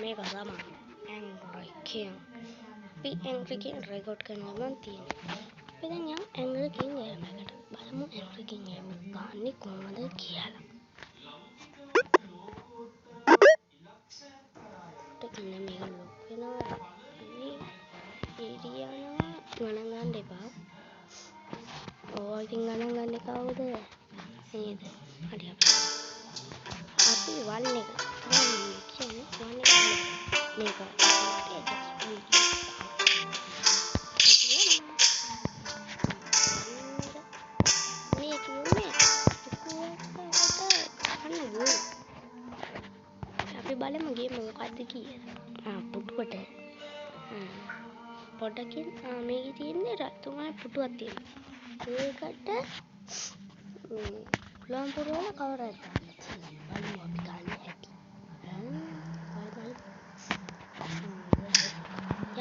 මේක තමයි Angry King. අපි Angry King රෙකෝඩ් කරනවා මන් තියෙන්නේ. අපි දැන් යමු Angry King ගේම් එකට. බලමු Angry King ගේම් එක ගන්නේ කොහොමද කියලා. ඉන්න මේක ලොක් වෙනවා. මේ ඒරියානවා ගණන් ගන්න එපා. ඕවා ඉතින් ගණන් ගන්න කවුද? නේද? හරි අපි වල් එක කියන්නේ වල් එක මේක අපි බලමු ගේම මොකද්ද කියලා. පුටුවට පොඩකින් මේකේ තියෙන්නේ රතුමයි පුටුවක් තියෙනවා. ඒකට පුලම් පුරවල කවරක් බලමු අපි ගන්න හැටි.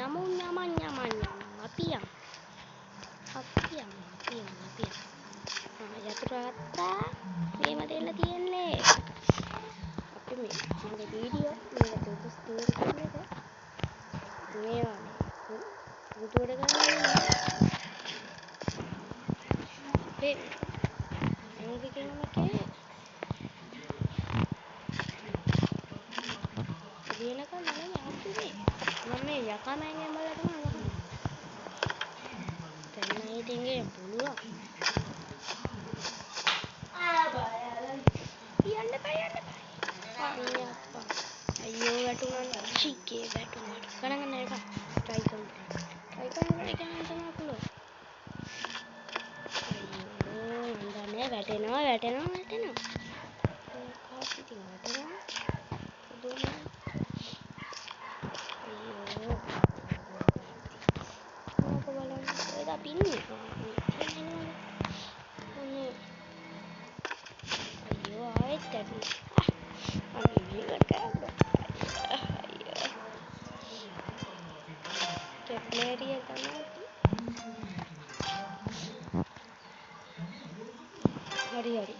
යමන් අපි යමු. යතුරු ගත්තා. මේම දෙන්න තියෙන්නේ. අපි මගේ වීඩියෝ මේක දෙකස් තියෙන්නේ. මේවානේ. පුටුවට ගන්න. අපේ Angry King එකේ දිනකල් නම් ආපුනේ. මම මේ යකා මෑන්ගෙන් බලලා තමයි ගහන්නේ. දැන් මේ ටින්ගේ පුළුවන්. යන්න බෑ. අයියෝ වැටුණා. චිකේ වැටුණා. ගණන් ගන්න එපා. try කරමු කියන්නේ තමයි පුළුවන්. අයියෝ මන්දන්නේ වැටෙනවා. කාප් ඉතින් වැටෙනවා. දුන්නා. අයියෝ මොකද බලන්න. ඒක පින්නේ. අයියෝ ආයෙත් වැටුණා. අපි මේකට කරන්නේ. අයියෝ. කැප්ලේරිය තමයි. හරි. හරි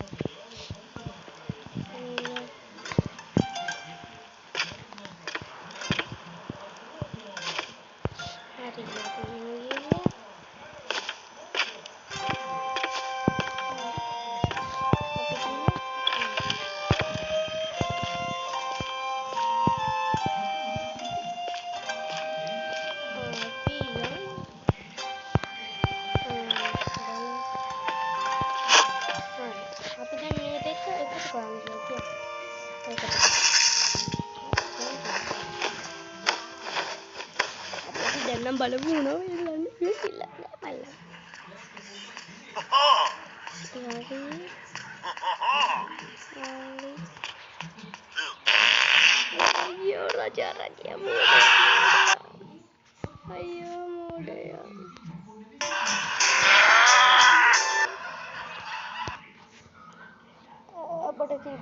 දැන් බලමුනවා ඉල්ලන්න මල්ලා. අයියෝ රජා මෝඩයා. අයියෝ මෝඩයා. පොඩකින්